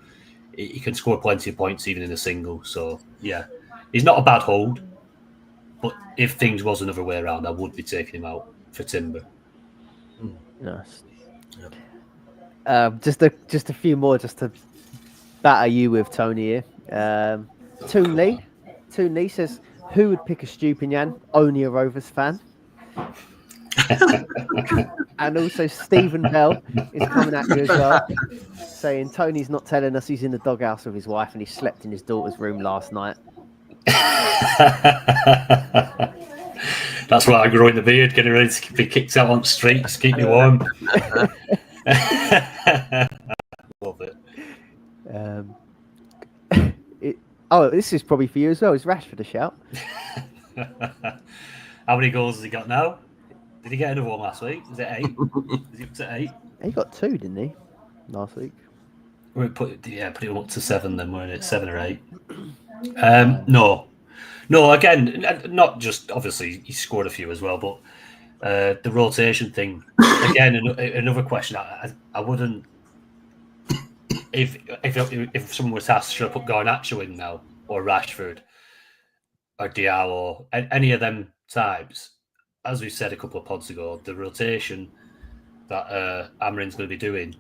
he can score plenty of points even in a single. So yeah, he's not a bad hold. But if things was another way around, I would be taking him out for Timber. Nice. Just a few more, just to batter you with, Tony here. Toon Lee says, who would pick a Stupinian? Only a Rovers fan. And also Stephen Bell is coming at you as well, saying Tony's not telling us he's in the doghouse with his wife and he slept in his daughter's room last night. That's why I grow in the beard, getting ready to be kicked out on the streets, keep me warm. Love it. This is probably for you as well. Is Rashford a shout? How many goals has he got now? Did he get another one last week? Was it 8? Is he up to 8? He got 2, didn't he? Last week. We put him up to 7 then, weren't it? 7 or 8. No. Again, not just obviously he scored a few as well, but the rotation thing. Again, another question. I wouldn't. If someone was asked, should I put Garnacho in now, or Rashford, or Diallo, any of them types? As we said a couple of pods ago, the rotation that Amarin's going to be doing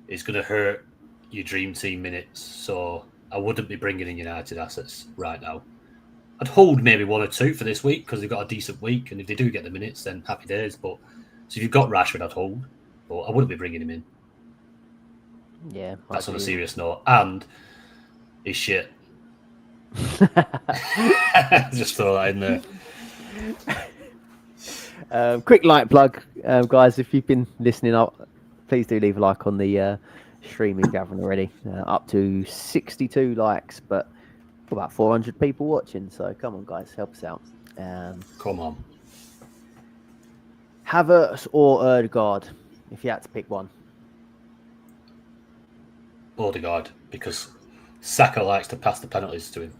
is going to hurt your dream team minutes. So I wouldn't be bringing in United assets right now. I'd hold maybe 1 or 2 for this week because they've got a decent week, and if they do get the minutes, then happy days. But so if you've got Rashford, I'd hold, but I wouldn't be bringing him in. Yeah, that's on a serious note, and he's shit. Just throw that in there. Quick light plug, guys. If you've been listening up, please do leave a like on the stream if you haven't already. Up to 62 likes, but about 400 people watching. So come on, guys, help us out. Come on. Havertz or Odegaard, if you had to pick one. Odegaard, because Saka likes to pass the penalties to him.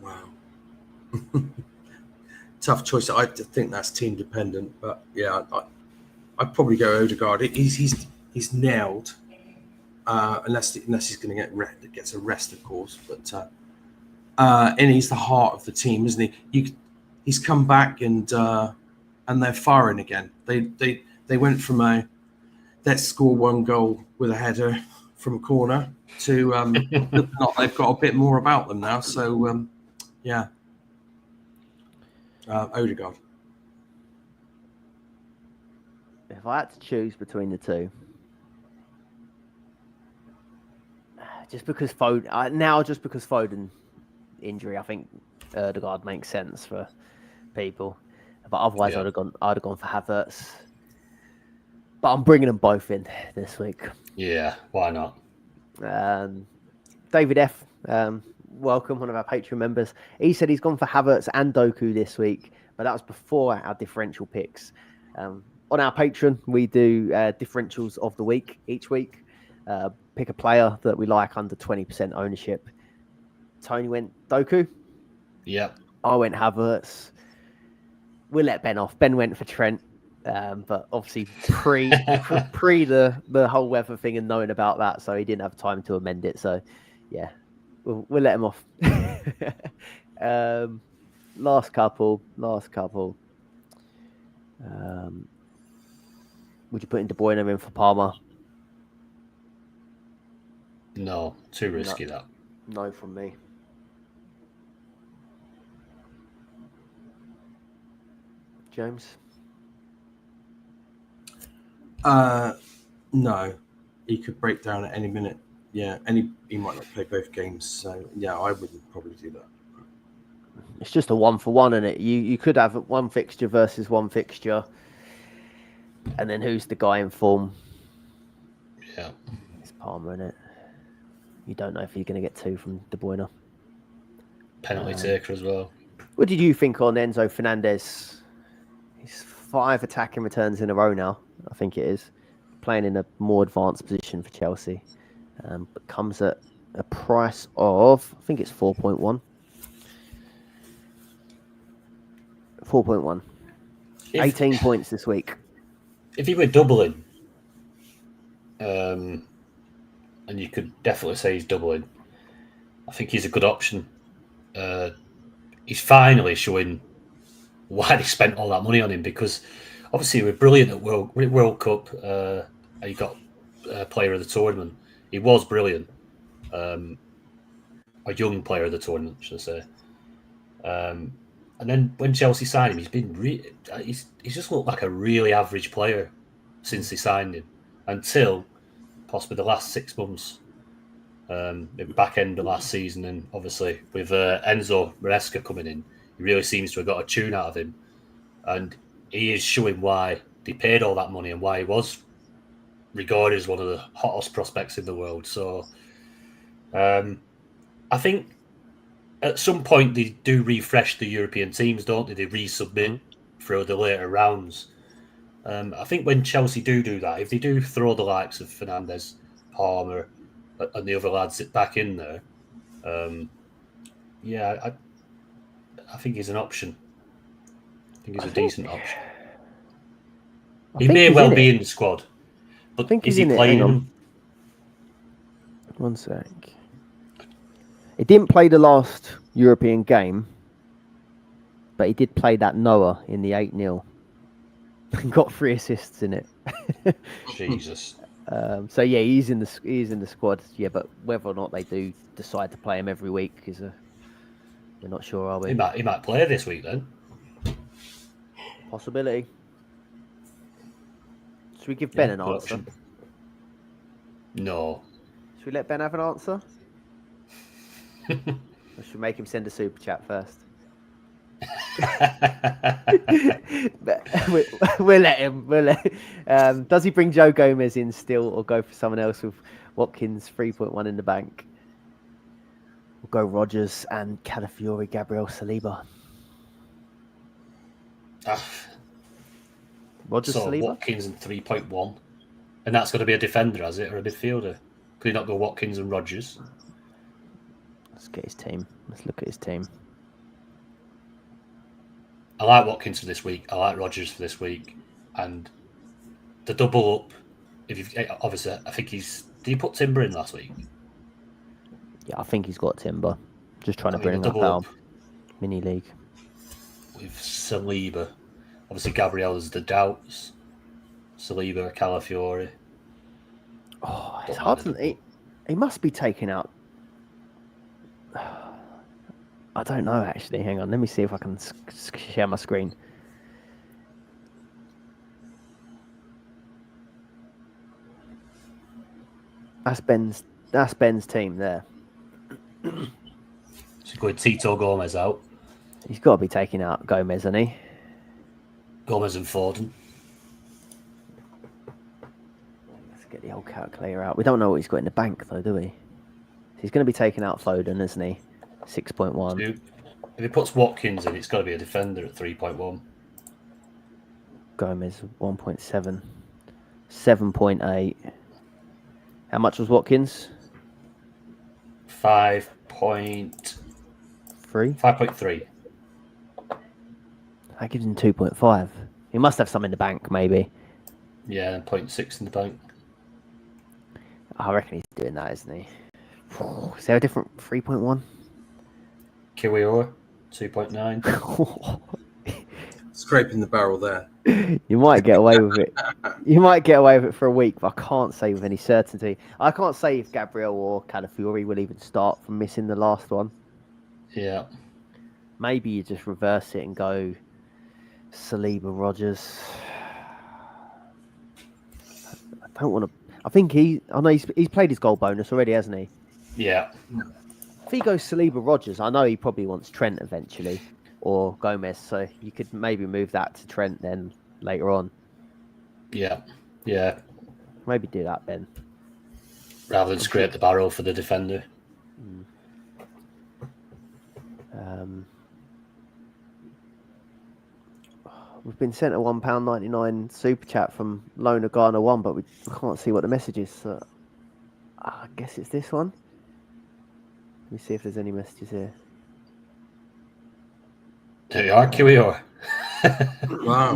Wow. tough choice. I think that's team dependent, but yeah, I'd probably go Odegaard. He's nailed, unless he's going to gets a rest, of course. But and he's the heart of the team, isn't he? He's come back and they're firing again. They went from let's score one goal with a header from a corner to they've got a bit more about them now. So yeah, Odegaard. If I had to choose between the two, just because Foden injury, I think Odegaard makes sense for people. But otherwise, Yeah. I'd have gone for Havertz. But I'm bringing them both in this week. Yeah, why not? David F, welcome, one of our Patreon members. He said he's gone for Havertz and Doku this week, but that was before our differential picks. On our Patreon, we do differentials of the week each week. Pick a player that we like under 20% ownership. Tony went Doku. Yep. I went Havertz. We'll let Ben off. Ben went for Trent. But obviously pre the whole weather thing and knowing about that, so he didn't have time to amend it. So yeah, we'll let him off. Last couple. Would you put in De Bruyne in for Palmer? No, too risky that. No from me. James? No, he could break down at any minute. Yeah, he might not play both games. So yeah, I wouldn't probably do that. It's just a 1-for-1, isn't it? You could have one fixture versus one fixture, and then who's the guy in form? Yeah, It's Palmer, isn't it? You don't know if you're going to get two from De Bruyne. penalty taker as well. What did you think on Enzo Fernandez? He's 5 attacking returns in a row now, I think it is. Playing in a more advanced position for Chelsea. But comes at a price of, I think it's 4.1. 4.1. 18 points this week. If he were doubling, and you could definitely say he's doubling, I think he's a good option. He's finally showing why they spent all that money on him, because obviously we're brilliant at World Cup. He got player of the tournament. He was brilliant. A young player of the tournament, should I say. And then when Chelsea signed him, he's been he's just looked like a really average player since they signed him, until possibly the last 6 months. Maybe back end of last season, and obviously with Enzo Maresca coming in, he really seems to have got a tune out of him, and he is showing why they paid all that money and why he was regarded as one of the hottest prospects in the world. So I think at some point they do refresh the European teams, don't they? They resubmit through the later rounds. I think when Chelsea do that, if they do throw the likes of Fernandes, Palmer, and the other lads back in there, I think he's an option. I think he's a decent option. He may well be in the squad, but is he playing him? One sec. He didn't play the last European game, but he did play that Noah in the 8-0 and got 3 assists in it. Jesus. So yeah, he's in the squad. Yeah, but whether or not they do decide to play him every week is we're not sure, are we? He might play this week then. Possibility. Should we give Ben an answer? Option. No. Should we let Ben have an answer? Or should we make him send a super chat first? we'll let him. Does he bring Joe Gomez in still, or go for someone else with Watkins 3.1 in the bank? We'll go Rodgers and Calafiori, Gabriel Saliba. Rodgers, so Saliba? Watkins and 3.1, and that's going to be a defender, has it, or a midfielder? Could he not go Watkins and Rodgers? Let's get his team. Let's look at his team. I like Watkins for this week. I like Rodgers for this week, and the double up. If you obviously, I think he's. Did he put Timber in last week? Yeah, I think he's got Timber. Just trying to The bring up double our up mini league. with Saliba. Obviously, Gabriel is the doubts. Saliba, Calafiore. Oh, it's Don't hard mind to. He must be taking out. I don't know actually. Hang on, let me see if I can share my screen. That's Ben's team there. So going Tito Gomez out. He's got to be taking out Gomez, hasn't he? Gomez and Foden. Let's get the old calculator out. We don't know what he's got in the bank though, do we? He's going to be taking out Foden, isn't he? 6.1. If he puts Watkins in, it's got to be a defender at 3.1. Gomez 1.7. 7.8. How much was Watkins? 5.3. That gives him 2.5. He must have some in the bank, maybe. Yeah, and 0.6 in the bank. I reckon he's doing that, isn't he? Is there a different 3.1? Kiwior, 2.9. Scraping the barrel there. You might get away with it. You might get away with it for a week, but I can't say with any certainty. I can't say if Gabriel or Calafiore will even start from missing the last one. Yeah. Maybe you just reverse it and go Saliba, Rodgers. I don't want to. I think I know he's played his goal bonus already, hasn't he? Yeah. If he goes Saliba, Rodgers, I know he probably wants Trent eventually, or Gomez. So you could maybe move that to Trent then later on. Yeah. Yeah. Maybe do that, Ben. Rather than scrape the barrel for the defender. We've been sent a £1.99 super chat from Lona Garner 1, but we can't see what the message is. So I guess it's this one. Let me see if there's any messages here. There you are, Kiwior. Wow.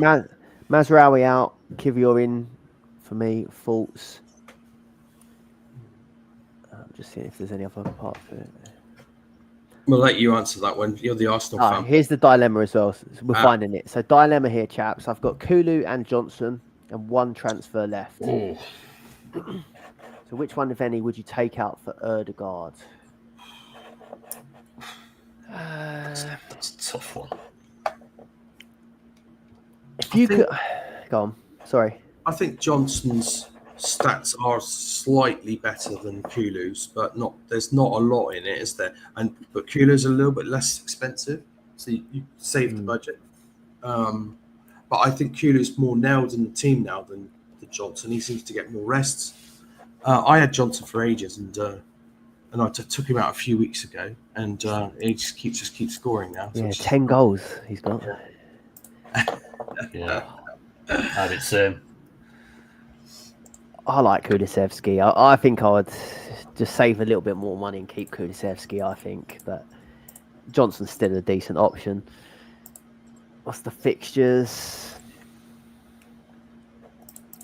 Mazraoui out, Kiwior in for me. Thoughts. I'm just seeing if there's any other parts of it. We'll let you answer that one. You're the Arsenal fan. Here's the dilemma as well. So we're finding it. So dilemma here, chaps. I've got Kulu and Johnson and one transfer left. Ooh. So which one, if any, would you take out for Erdegaard? That's a tough one. If you could... Go on. Sorry. I think Johnson's stats are slightly better than Kulu's, but there's not a lot in it, is there? But Kulu's a little bit less expensive, so you save the budget. But I think Kulu's more nailed in the team now than Johnson. He seems to get more rests. I had Johnson for ages, and I took him out a few weeks ago, and he just keeps scoring now. Yeah, 10 goals he's got. Yeah, I did same. I like Kulusevski. I think I would just save a little bit more money and keep Kulusevski, I think. But Johnson's still a decent option. What's the fixtures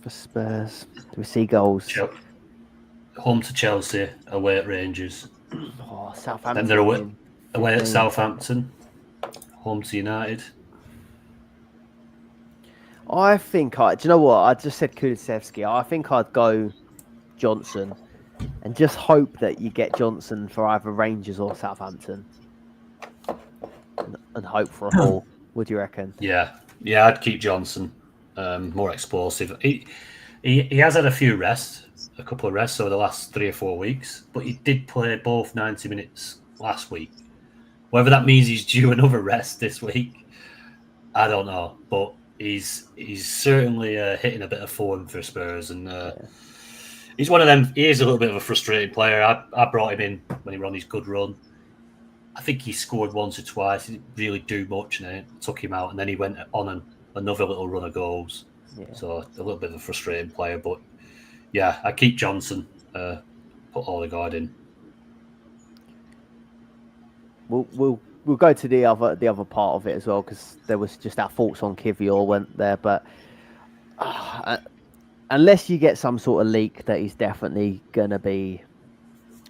for Spurs? Do we see goals? Home to Chelsea, away at Rangers. Oh, Southampton. Then they're away at Southampton, home to United. I think do you know what? I just said Kulusevski. I think I'd go Johnson and just hope that you get Johnson for either Rangers or Southampton and hope for a haul. What do you reckon? Yeah, I'd keep Johnson. More explosive. He has had a few rests, a couple of rests over the last 3 or 4 weeks, but he did play both 90 minutes last week. Whether that means he's due another rest this week, I don't know. But he's certainly hitting a bit of form for Spurs, and he's one of them. He is a little bit of a frustrating player. I brought him in when he was on his good run. I think he scored once or twice. He didn't really do much, and I took him out, and then he went on another little run of goals. Yeah. So a little bit of a frustrating player, but yeah, I keep Johnson. Put Odegaard in. We'll we'll go to the other part of it as well, because there was just our thoughts on Kivior went there, but unless you get some sort of leak that he's definitely gonna be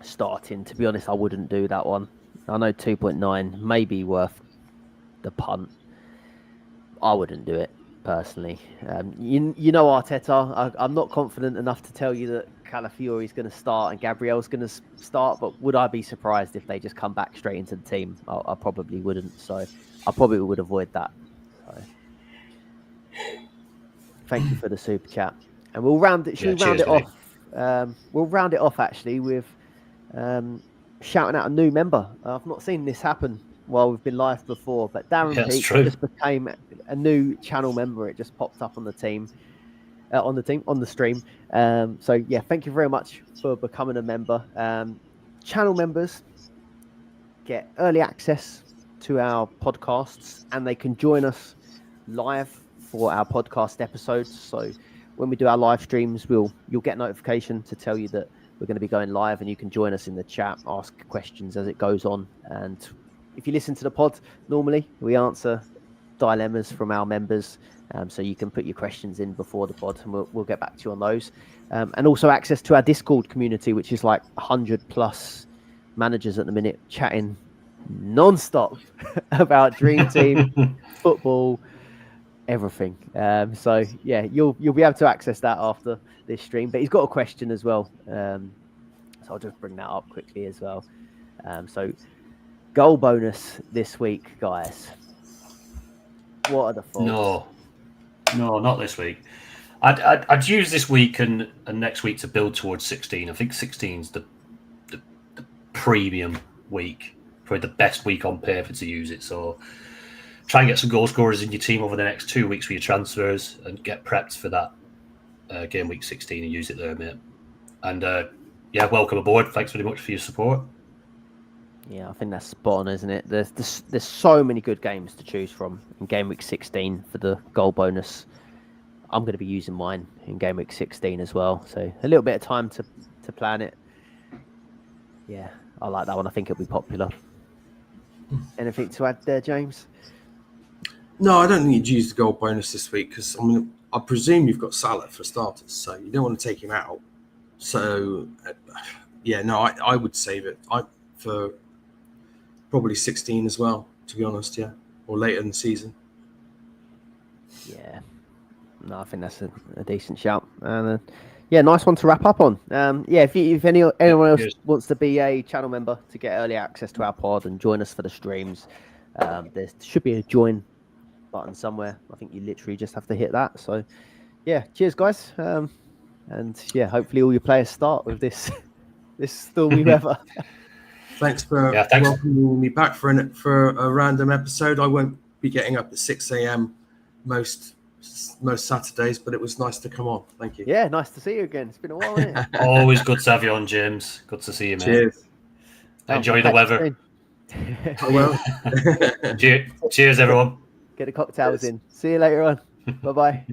starting, to be honest, I wouldn't do that one. I know 2.9 may be worth the punt. I wouldn't do it personally. You know Arteta. I'm not confident enough to tell you that Calafiori's going to start and Gabriel's going to start, but would I be surprised if they just come back straight into the team? I probably wouldn't. So I probably would avoid that. So thank you for the super chat, and we'll round it. Should we round it off? We'll round it off actually with shouting out a new member. I've not seen this happen while we've been live before, but Darren Peake just became a new channel member. It just popped up on the team, on the stream. So yeah, thank you very much for becoming a member. Channel members get early access to our podcasts, and they can join us live for our podcast episodes. So when we do our live streams, you'll get notification to tell you that we're going to be going live, and you can join us in the chat, ask questions as it goes on. And if you listen to the pod, normally we answer dilemmas from our members, so you can put your questions in before the pod, and we'll get back to you on those. And also access to our Discord community, which is like 100 plus managers at the minute, chatting non-stop about Dream Team, football, everything. So yeah, you'll be able to access that after this stream. But he's got a question as well, so I'll just bring that up quickly as well. So goal bonus this week, guys. What are the thoughts? No, not this week. I'd use this week and next week to build towards 16. I think 16 is the premium week, probably the best week on paper to use it. So try and get some goal scorers in your team over the next 2 weeks for your transfers, and get prepped for that game week 16 and use it there, mate. And yeah, welcome aboard. Thanks very much for your support. Yeah, I think that's spot on, isn't it? There's so many good games to choose from in game week 16 for the goal bonus. I'm going to be using mine in game week 16 as well, so a little bit of time to plan it. Yeah, I like that one. I think it'll be popular. Anything to add there, James? No, I don't think you'd use the goal bonus this week, because I presume you've got Salah for starters, so you don't want to take him out. So yeah, no, I would save it. For probably 16 as well, to be honest, yeah, or later in the season. Yeah, no, I think that's a decent shout. And yeah, nice one to wrap up on. Yeah, if anyone else wants to be a channel member to get early access to our pod and join us for the streams, there should be a join button somewhere. I think you literally just have to hit that. So yeah, cheers guys, and yeah, hopefully all your players start with this stormy weather. Thanks for welcoming me back for a random episode. I won't be getting up at 6 a.m. most Saturdays, but it was nice to come on. Thank you. Yeah, nice to see you again. It's been a while, isn't it? Always good to have you on, James. Good to see you, mate. Cheers. Enjoy the weather. Well. Cheers, everyone. Get the cocktails in. See you later on. Bye-bye.